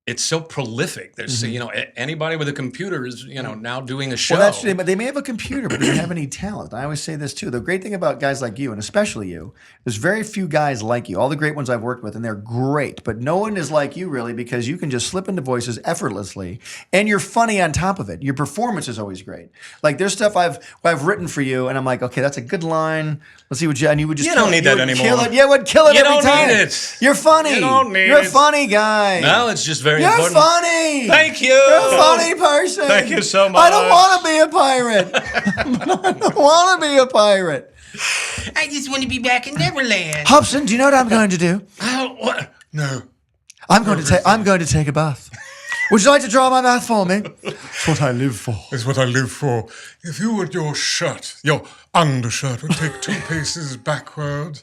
it's so prolific. There's anybody with a computer is now doing a show. Well, that's true. But they may have a computer, but they don't have any talent. I always say this too. The great thing about guys like you, and especially you, there's very few guys like you. All the great ones I've worked with, and they're great, but no one is like you really because you can just slip into voices effortlessly, and you're funny on top of it. Your performance is always great. Like there's stuff I've written for you, and I'm like, okay, that's a good line. Let's see what you and you would just You kill don't it. need You that would anymore. Kill it. Yeah, would kill it You every don't time. need it. You're funny. You don't need You're a it. funny guy. No, it's just very You're important. funny. Thank you. You're a funny person. Thank you so much. I don't want to be a pirate. I don't want to be a pirate. I just want to be back in Neverland. Hobson, do you know what I'm going to do? What? No. I'm going to take a bath. Would you like to draw my bath for me? It's what I live for. Is what I live for. If you and your shirt, your undershirt, would take 2 paces backward,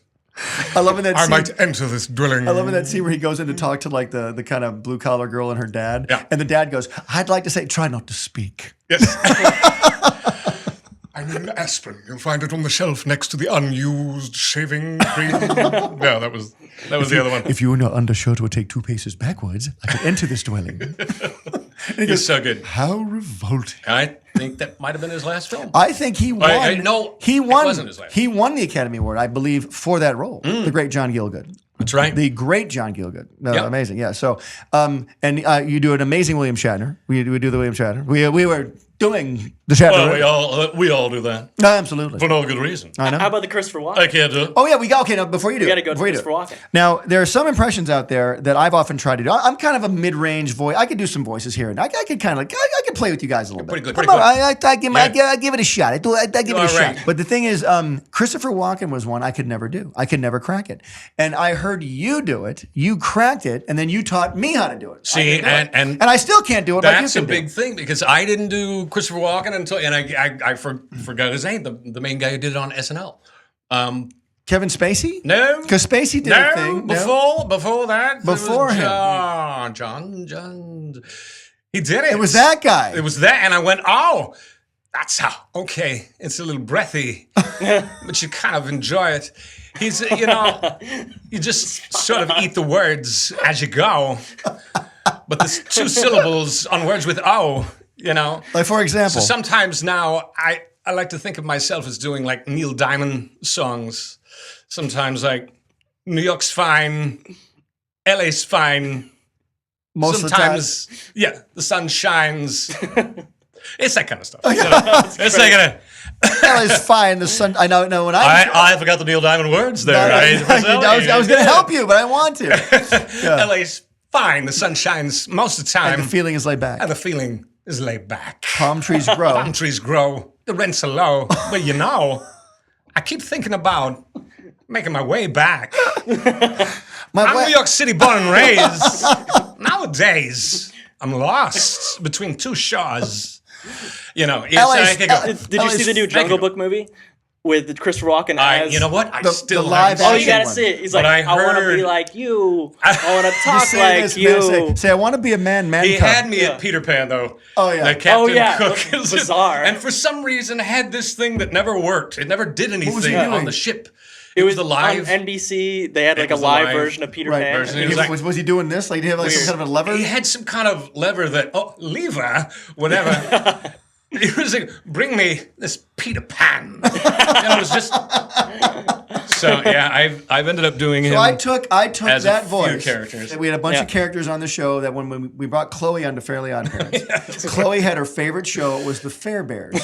I love in that I scene. might enter this dwelling. I love in that scene where he goes in to talk to like the kind of blue collar girl and her dad. Yeah. And the dad goes, I'd like to say, try not to speak. Yes. I'm in aspirin. You'll find it on the shelf next to the unused shaving cream. No, that was the other one. If you and your undershirt would take 2 paces backwards, I could enter this dwelling. It's so good. How revolting. I think that might have been his last film. I think he won. No, he it won. wasn't his last. He won the Academy Award, I believe, for that role. The great John Gielgud. That's right. The great John Gielgud. No, Yep. amazing. Yeah. So, and you do an amazing William Shatner. We do the William Shatner. We were doing the Shatner. Well, we all do that No, absolutely. for no good reason. I know. How about the Christopher Walken? I can't do it. Oh yeah, we got okay. Now before you do, We gotta go to before you do. Christopher Walken. Now there are some impressions out there that I've often tried to do. I'm kind of a mid-range voice. I could do some voices here, and I could kind of like I could play with you guys a little bit. pretty good, I'm pretty not- good. I give it a shot. I give it a all shot. right. But the thing is, Christopher Walken was one I could never do. I could never crack it. And I heard you do it. You cracked it, and then you taught me how to do it. See, I can do it. and I still can't do it. like you that's a can do. big thing because I didn't do Christopher Walken until, and I forgot his name, the main guy who did it on SNL. Kevin Spacey? No, Because Spacey did a thing. before that, Before him. John, he did it. It was that guy. It was that, and I went, oh, that's how. Okay, it's a little breathy, but you kind of enjoy it. He's, you just sort of eat the words as you go, but there's 2 syllables on words with oh, Like for example. So sometimes now I like to think of myself as doing like Neil Diamond songs. Sometimes like New York's fine, LA's fine. most Sometimes, yeah, the sun shines. It's that kind of stuff. It's like Ellie's fine. The sun. I know when I forgot the Neil Diamond words there. I was going to help you, but I want to. LA's fine. The sun shines most of the time. And the feeling is laid back. And the feeling is laid back. Palm trees grow. Palm trees grow. The rents are low. But I keep thinking about making my way back. I'm New York City born and raised. Nowadays, I'm lost between two shores. Did you see the new Jungle Book movie with Christopher Walken as? You know what? I still live haven't Oh, seen you gotta one. see it. He's But like, I want to heard- be like you. I want to talk like this, you. man, say, I want to be a man He cub. had me at Peter Pan, though. Oh, yeah. The Captain yeah. Cook. Bizarre. And for some reason, had this thing that never worked. It never did was he anything doing? on the ship. It was the live. on NBC. They had like a was the live live version of Peter Right. Pan. version. And He was like- was he doing this? Like, did he have like some kind of a lever? He had some kind of lever that, lever, whatever. He was like, bring me this Peter Pan. And it was just. So, yeah, I've ended up doing him. So I took as that a few voice. characters. We had a bunch Yeah. of characters on the show that when we brought Chloe onto Fairly Odd Parents, Chloe had her favorite show was the Fair Bears.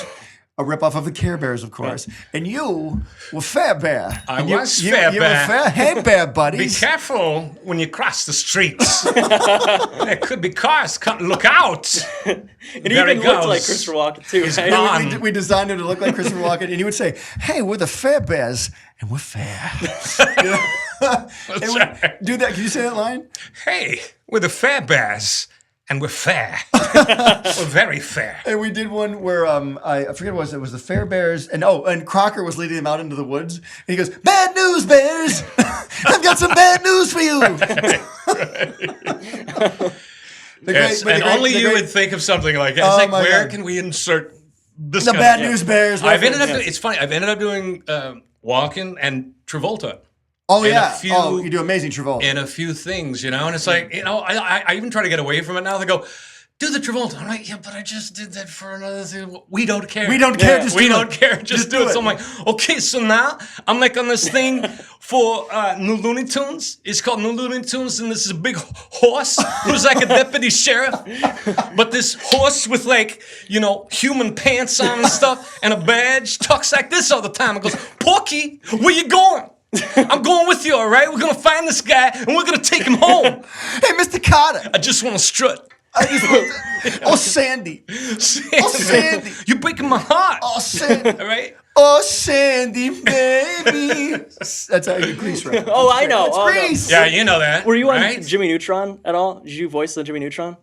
A ripoff of the Care Bears, of course. And you were Fair Bear. I And you- was you, Fair you Bear. Were fair. Hey, Bear Be buddies. careful when you cross the streets. There could be cars. Look out. it There even he looked goes. like Christopher Walken too. He's right? gone. We designed him to look like Christopher Walken, and he would say, "Hey, we're the Fair Bears, and we're fair." And do that. Can you say that line? Hey, we're the Fair Bears, and we're fair. We're very fair. And we did one where I forget what it was the Fair Bears, and Crocker was leading them out into the woods, and he goes, "Bad news, Bears! I've got some bad news for you." Yes, and only you would think of something like that. It's Oh, like, my where God. can we insert this the kind Bad of- News Bears. I've ended up. Yes. It's funny. I've ended up doing Walken and Travolta Oh in a yeah. few- You do amazing, Travolta. in a few things, and it's like, I even try to get away from it now. They go, do the Travolta. I'm like, yeah, but I just did that for another thing. We don't care. We don't care, just we do don't it. care. Just do it. So I'm like, okay, so now I'm like on this thing for New Looney Tunes. It's called New Looney Tunes, and this is a big horse who's like a deputy sheriff. But this horse with human pants on and stuff and a badge talks like this all the time. It goes, Porky, where you going? I'm going with you, all right? We're going to find this guy, and we're going to take him home. Hey, Mr. Carter. I just want to strut. Oh, Sandy. Sandy. You're breaking my heart. Oh, Sandy. All right? Oh, Sandy, baby. That's how you Grease right? Oh, I know. It's Oh, no. Grease. Yeah, you know that. Were you on right? Jimmy Neutron at all? Did you voice the Jimmy Neutron?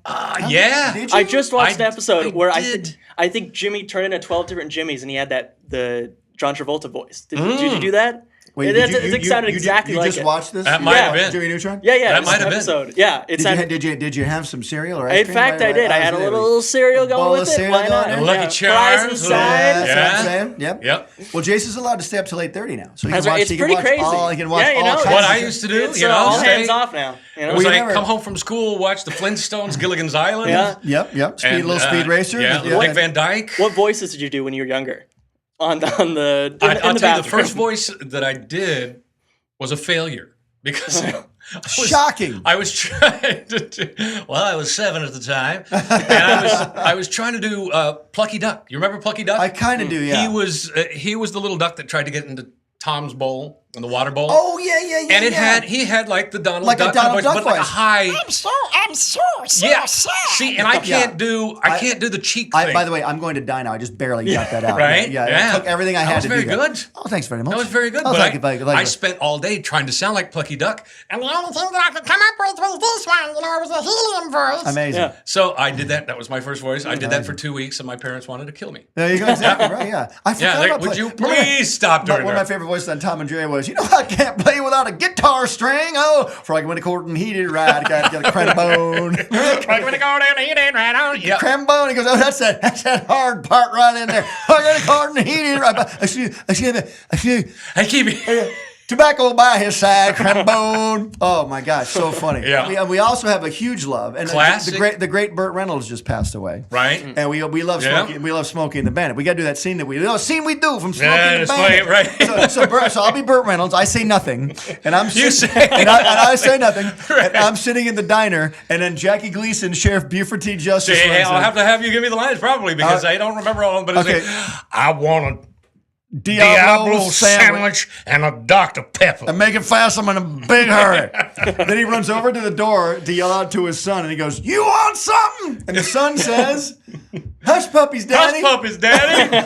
Yeah. Did you? I just watched an episode where did. I think Jimmy turned into 12 different Jimmys, and he had the John Travolta voice. Did you do that? Wait, it sounded exactly like you just it. watched this? That might have been. Jimmy Neutron? Yeah, That it was might an have been. episode. Yeah, it sounded. Did you have some cereal or ice In cream? fact, I did. I had a little cereal bowl going of with it. cereal Why going not? in? Lucky Fries Charms, inside. That's what Yeah. I'm saying. Yep. Yep. Well, Jace is allowed to stay up till 8:30 now, so he That's can right. watch. It's he can pretty watch crazy. All, he can watch Yeah, you all know, kinds What of I shit. used to do, It's all stay- hands off now. It was We like never- come home from school, watch the Flintstones, Gilligan's Island. Yeah. Yep. And, Little speed racer. Yeah, Dick Van Dyke. What voices did you do when you were younger? On the in I'll the tell you, the bathroom? first voice that I did was a failure because Shocking. I was trying to do, well, I was 7 at the time, and I was trying to do Plucky Duck. You remember Plucky Duck? I kind of do. Yeah. He was the little duck that tried to get into Tom's bowl, in the water bowl. Oh yeah. And he had like the Donald Like a Duck, Donald voice, Duck but like a voice. high. I'm so Yeah. sad. See, and I can't do the cheek thing. By the way, I'm going to die now. I just barely got that out. Right? Yeah. It took everything I That had was to very do that. good. Oh, thanks very much. That was very good. Oh, but thank you. I spent all day trying to sound like Plucky Duck. And the only thing that I could come up with was this one. It was a helium voice. Amazing. Yeah. So I did that. That was my first voice. I did that for 2 weeks, and my parents wanted to kill me. There you go. Exactly right. Yeah. I forgot like, about would you Remember- please stop doing One of my that? favorite voices on Tom and Jerry was, I can't play without a guitar string. Oh, for like when the court and heated right, got a crembone. Like when I go down, eat it right on. Yeah. Crembone. He goes, oh, that's that hard part right in there. I got a court and heated right. Excuse Hey, keep it. tobacco by his side, crembone. Oh my gosh, so funny. Yeah. We also have a huge love, and Classic. the great Burt Reynolds just passed away. Right? And we love Yeah. Smokey. We love Smokey and the Bandit. We got to do that scene that we do from Smokey Yeah, and the it's Bandit. funny, right. So I'll be Burt Reynolds. I say nothing, and I'm You sitting, say and I say nothing, Right. and I'm sitting in the diner, and then Jackie Gleason, Sheriff Buford T. Justice. Hey, runs I'll in. have to have you give me the lines probably because I don't remember all of them. But it's okay. like, I want to Diablo sandwich and a Dr. Pepper. And make it fast. I'm in a big hurry. Then he runs over to the door to yell out to his son, and he goes, "You want something?" And the son says, "Hush puppies, daddy." Hush puppies, daddy.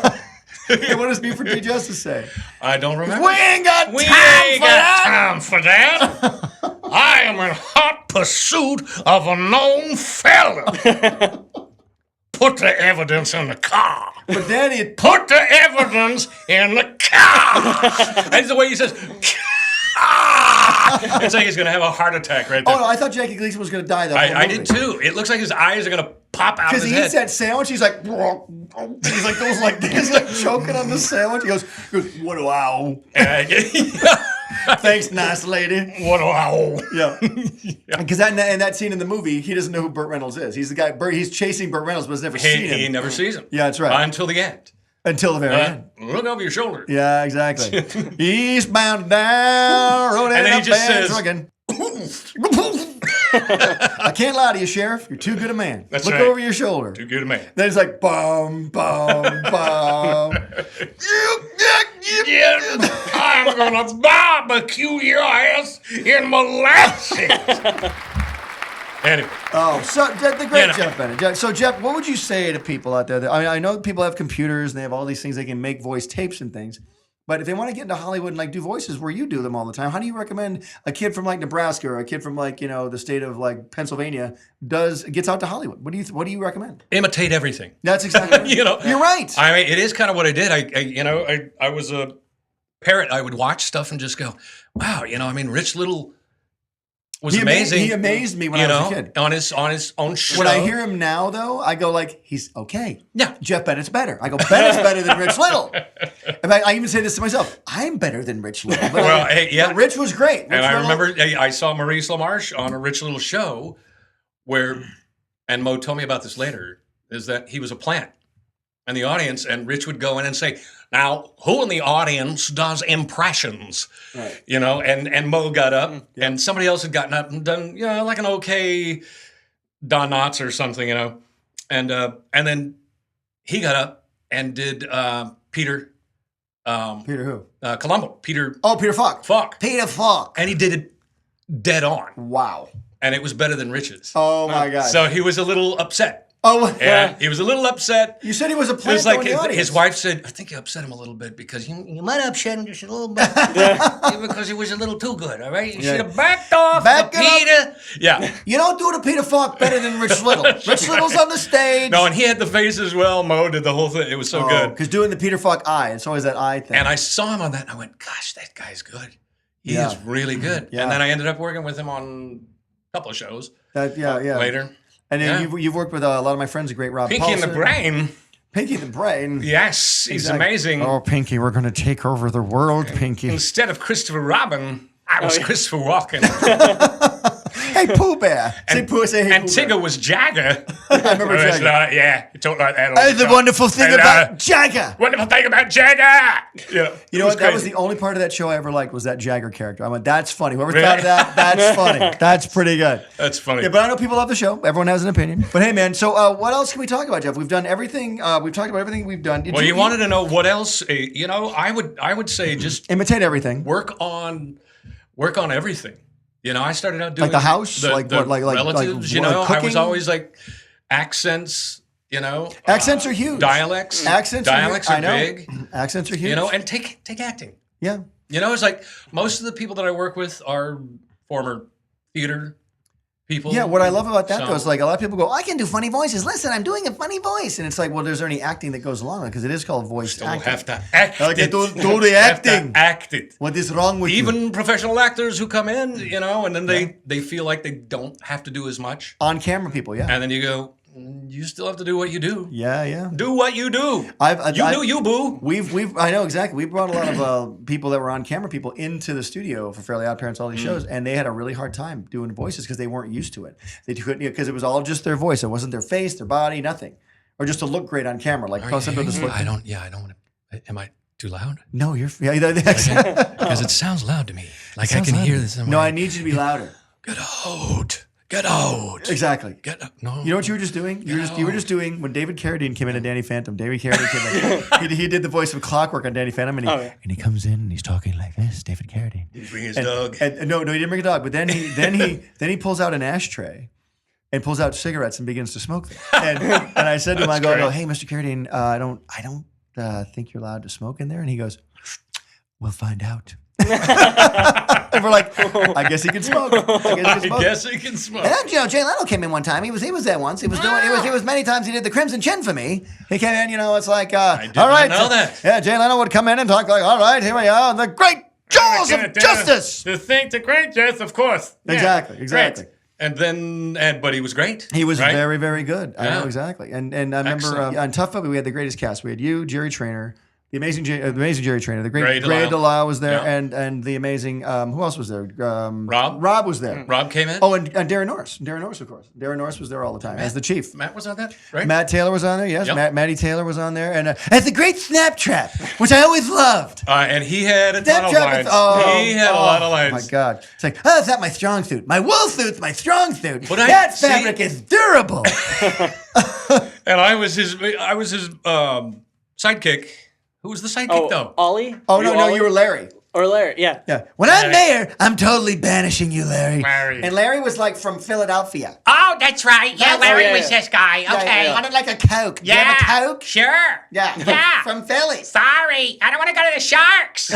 And what does Buford D. Justice say? I don't remember. We ain't got We time ain't for got that. Time for that. I am in hot pursuit of a known fella. Put the evidence in the car. But daddy, Put the evidence in the car. That's the way he says. It's like he's gonna have a heart attack right there. oh no, I thought Jackie Gleason was going to die though. I did too. It looks like his eyes are gonna pop out of Because his he head. eats that sandwich, he's like, he's like goes like this, like choking on the sandwich. He goes, "What wow? Thanks, nice lady." What do I Yeah, because in that scene in the movie, he doesn't know who Burt Reynolds is. He's the guy. He's chasing Burt Reynolds, but has never seen him. He never sees him. Yeah, that's right. Until the end. Until the very end. Look over your shoulder. Yeah, exactly. Eastbound down, road And then he up just and says- trucking. I can't lie to you, Sheriff. You're too good a man. That's Look right. over your shoulder. Too good a man. Then it's like, bum, bum, bum. Yeah, I'm gonna barbecue your ass in molasses. Anyway, Oh, so the great Yeah, no. Jeff Bennett. So, Jeff, what would you say to people out there? I know people have computers and they have all these things they can make voice tapes and things. But if they want to get into Hollywood and like do voices where you do them all the time, how do you recommend a kid from like Nebraska or a kid from like the state of like Pennsylvania gets out to Hollywood? What do you recommend? imitate everything. That's exactly right. You're right. I mean, it is kind of what I did. I was a parent. I would watch stuff and just go, wow. I mean, Rich Little was amazing. He amazed me when I was a kid. on his own show. When I hear him now, though, I go like, he's okay. Yeah. Jeff Bennett's better. I go, Bennett's better than Rich Little. In fact, I even say this to myself, I'm better than Rich Little. But Well, hey, yeah. but Rich was great. And I Little- remember I saw Maurice LaMarche on a Rich Little show where, and Mo told me about this later, is that he was a plant in the audience, and Rich would go in and say, "Now, who in the audience does impressions?" Right. And Mo got up, and somebody else had gotten up and done, like an okay Don Knotts or something, and then he got up and did Peter Peter who? Columbo, Peter Oh, Peter Falk. Falk, Peter Falk. and he did it dead on, Wow. and it was better than Rich's. Oh my God. So he was a little upset. Oh, Yeah, he was a little upset. You said he was a It plant was like though in the audience. his wife said, "I think you upset him a little bit because You might have upset him just a little bit. Because it was a little too good, all right? You should have backed off Back the it up. Peter. yeah." You don't do to Peter Falk better than Rich Little. Rich Little's on the stage. No, and he had the face as well. Mo did the whole thing. It was so good. Because doing the Peter Falk eye, it's always that eye thing. And I saw him on that, and I went, "Gosh, that guy's good. He Yeah. is really good." Yeah. And then I ended up working with him on a couple of shows yeah. later. And then Yeah. you've worked with a lot of my friends, the great Rob Pinky in the Paulson. Brain. Pinky in the Brain. Yes, he's Exactly. amazing. Oh, Pinky, we're going to take over the world, Pinky. Instead of Christopher Robin, I was Christopher Walken. Hey, Pooh Bear. Say Pooh, say hey, And Pooh Bear. Tigger was Jagger. I remember It's Jagger. not- yeah, you talk like that all Hey, the the time. wonderful thing And, about Jagger. Wonderful thing about Jagger. Yeah, You know what? That was the only part of that show I ever liked was that Jagger character. I went, that's funny. Whoever thought of that, that's funny. That's pretty good. That's funny. Yeah, but I know people love the show. Everyone has an opinion. But hey, man, so what else can we talk about, Jeff? We've done everything. We've talked about everything we've done. Did Well, you wanted to know what else? I would say just imitate everything. work on everything. I started out doing Like the house? Like what? Like relatives. like I was cooking? always like accents. Accents are huge. Dialects. Accents Dialects are are huge. I know. big. Accents are huge. And take acting. Yeah. It's like most of the people that I work with are former theater people. Yeah, what I love about that So- though is like a lot of people go, I can do funny voices. Listen, I'm doing a funny voice, and it's like, well, is there any acting that goes along with it? Because it is called voice Still acting. have to act Like, it. do the Have to acting. act it. What is wrong with you? Even professional actors who come in, and then they feel like they don't have to do as much. On camera people, yeah. And then you go, you still have to do what you do. Yeah. Do what you do. I've- You do you, boo. We've I know exactly. We brought a lot of people that were on camera people into the studio for Fairly Odd Parents, all these shows, and they had a really hard time doing voices because they weren't used to it. They couldn't because it was all just their voice. It wasn't their face, their body, nothing, or just to look great on camera. Like Are you something just hearing look. me? I don't want to. Am I too loud? No, you're. Yeah, Because it sounds loud to me. Like I can hear this. No, I need you to be louder. Get out. Get out. Exactly. Get out. No. You know what you were just doing? You were just doing when David Carradine came in at Danny Phantom. David Carradine came in. He did the voice of Clockwork on Danny Phantom, and he comes in and he's talking like this. David Carradine. Did he bring his dog? And no, he didn't bring a dog. But then he pulls out an ashtray and pulls out cigarettes and begins to smoke them. And I said to him, I go, hey, Mr. Carradine, I don't think you're allowed to smoke in there. And he goes, we'll find out. And we're like, I guess he can smoke. I guess he can smoke. And then, Jay Leno came in one time. He was there once. He was many times. He did the Crimson Chin for me. He came in. It's like, I did all right, not know that. Yeah, Jay Leno would come in and talk like, all right, here we are, the great jaws of justice. The great, yes, of course. Yeah. Exactly. Great. But he was great. He was right? very, very good. I Yeah. know exactly. And I remember Excellent. on Tough Puppy we had the greatest cast. We had you, Jerry Trainer, the amazing Jerry Trainer, the great Ray Delisle was there, Yeah. and the amazing who else was there? Rob? Rob was there. Rob came in. Oh, and Darren Norris. Darren Norris, of course. Darren Norris was there all the time as the chief. Matt was on that, right? Matt Taylor was on there, yes. Yep. Matty Taylor was on there, and as the great Snap Trap, which I always loved. And he had a ton of Snapchat lines. was- He had a lot of Oh lines. my God! It's like, oh, it's not my strong suit. My wool suit's my strong suit. But That fabric is durable. And I was his sidekick. Who was the sidekick though? Ollie? Oh Were no, Ollie? you were Larry. Or Larry, yeah. Yeah. When I'm mayor, I'm totally banishing you, Larry. Larry. And Larry was like from Philadelphia. Oh, that's right. Yeah, Larry was this guy. Okay. I wanted like a Coke. Do you have a Coke? Sure. Yeah. Yeah. From Philly. Sorry, I don't want to go to the Sharks.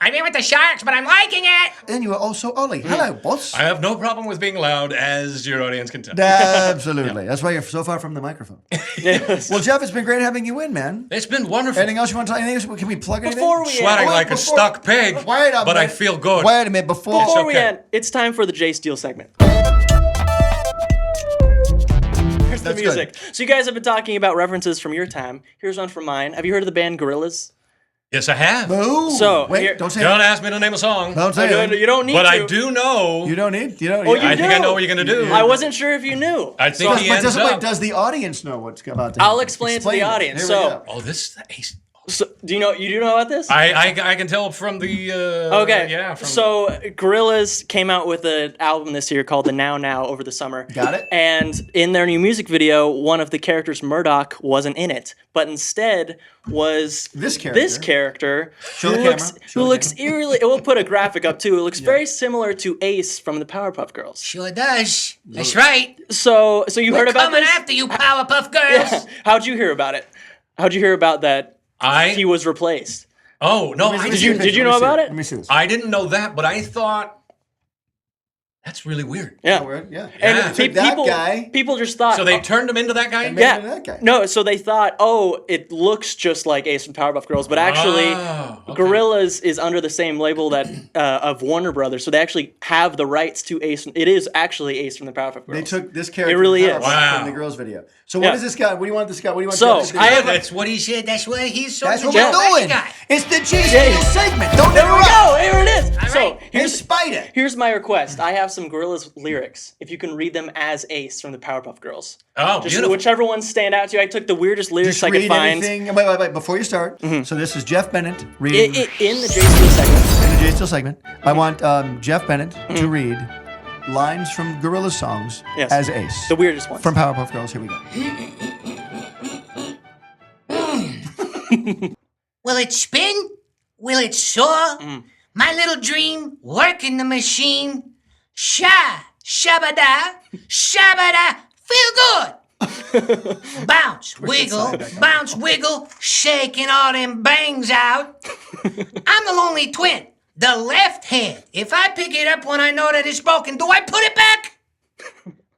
I'm in with the Sharks, but I'm liking it. And you were also Ollie. Hello, boss. I have no problem with being loud, as your audience can tell. Absolutely. That's why you're so far from the microphone. Well, Jeff, it's been great having you in, man. It's been wonderful. Anything else you want to talk? Anything else? Can we plug anything? Before we Sweating end, like a stuck pig, Wait a but I minute. feel good. Wait a minute. Before before we okay. end, it's time for the Jace Diehl segment. Here's the That's music. So you guys have been talking about references from your time. Here's one from mine. Have you heard of the band Gorillaz? Yes, I have. Ooh, So, wait, here- don't say Don't it. ask me to name a song. Don't say it. You don't need But to. I do know. You don't need. You don't. Oh, you I think I do. know what you're going to do. I wasn't sure if you knew. I think he ends Wait, up. does the audience know what's about to I'll happen? explain it to the it. audience. Here we So- go. Oh, this is the ace. So, do you know about this? I can tell from the. Okay. Yeah. From, So Gorillaz came out with an album this year called the Now over the summer. Got it. And in their new music video, one of the characters, Murdoch, wasn't in it, but instead was This character. Show the camera. Show who the looks eerily. We'll put a graphic up too. It looks very similar to Ace from the Powerpuff Girls. Sure does. That's right. So you heard about Coming this? after you, Powerpuff Girls. How'd you hear about it? How'd you hear about that? I. He was replaced. Oh no! I Did you didn't. know about it? Let me see this. I didn't know that, but I thought that's really weird. Yeah. Yeah. And Yeah. So that guy- people just thought. So they turned him into that guy. made Yeah. him that guy. No, so they thought, oh, it looks just like Ace from Powerpuff Girls, but actually, Oh, okay. Gorillaz is under the same label that of Warner Brothers, so they actually have the rights to Ace. It is actually Ace from the Powerpuff Girls. They took this character. really from is. Wow. From the girls video. So Yeah. what is this guy? What do you want this guy? What do you want? So, Jeff to do? I have- That's what he said. That's what he's sort That's of what the we're doing. guy. It's the Jace Yeah. Diehl segment. Don't There we interrupt. go. Here it is. So right. Here's Spider. here's my request. I have some Gorillaz lyrics. If you can read them as Ace from the Powerpuff Girls. Oh, Just beautiful. whichever ones stand out to you. I took the weirdest lyrics Just I could read find. anything. Wait. Before you start. So this is Jeff Bennett reading In the Jace Diehl segment. in the Jace Diehl segment. I want Jeff Bennett to read lines from Gorillaz songs Yes. as Ace. The weirdest ones. From Powerpuff Girls. Here we go. Will it spin? Will it soar? My little dream, working the machine. Shabada, feel good. Bounce, wiggle, bounce, wiggle, shaking all them bangs out. I'm the lonely twin, the left hand. If I pick it up when I know that it's broken, do I put it back?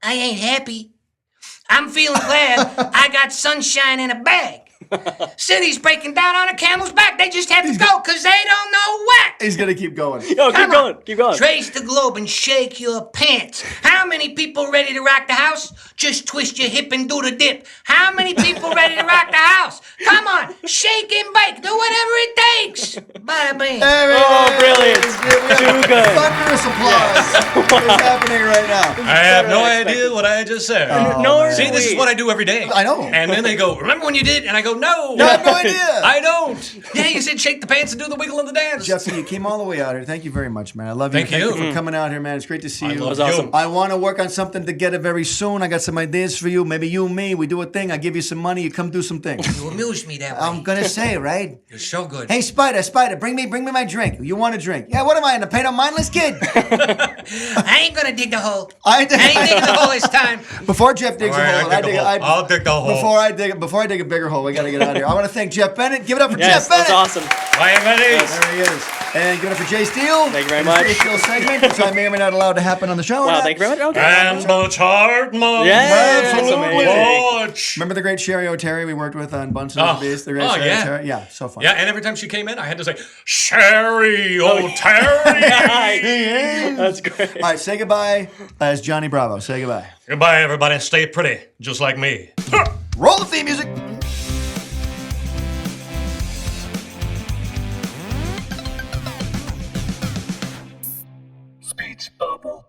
I ain't happy. I'm feeling glad I got sunshine in a bag. City's breaking down on a camel's back. They just have to go because they don't know whack. He's gonna keep going. Yo, keep Come going. on. Keep going. Trace the globe and shake your pants. How many people ready to rock the house? Just twist your hip and do the dip. How many people ready to rock the house? Come on, shake and bake. Do whatever it takes. bada bing. There it Oh, is. brilliant. Too good. Thunderous applause is happening right now. I have no Better than idea what I just said. Nor See, do this is we. what I do every day. I know. And then they go, remember when you did? And I go, no. I have no idea. I don't. Yeah, you said shake the pants and do the wiggle and the dance. Jesse, you came all the way out here. Thank you very much, man. I love you. Thank you. for coming out here, man. It's great to see you. love was awesome. you. I want to work on something together very soon. I got some ideas for you. Maybe you and me, we do a thing. I give you some money. You come do some things. You amuse me that way. I'm gonna say, right? You're so good. Hey, Spider, bring me my drink. You want a drink? Yeah. What am I in the paint? I'm mindless kid. I ain't gonna dig the hole. I I ain't digging the hole this time. Before Jeff digs All right, a hole, I'll dig the hole. I'll dig the hole. Before I dig a bigger hole, we gotta get out of here. I want to thank Jeff Bennett. Give it up for Yes, Jeff Bennett. that's awesome. Bye, everybody. There he is. And give it up for Jace Diehl. Thank you very in the much. Jace Diehl segment, which I may or may not allow to happen on the show. or Wow, not. thank you very much. Okay. And Butch Hartman. Yeah, that's Absolutely. amazing. Butch. Remember the great Sherry O'Terry we worked with on Bunsen Oh. of the Beast? The great Oh, Sherry yeah. O'Terry? Yeah, so fun. Yeah, and every time she came in, I had to say, Sherry O'Terry. That's great. All right, say goodbye as Johnny Bravo. Say goodbye. Goodbye, everybody. Stay pretty, just like me. Roll the theme music. Speech bubble.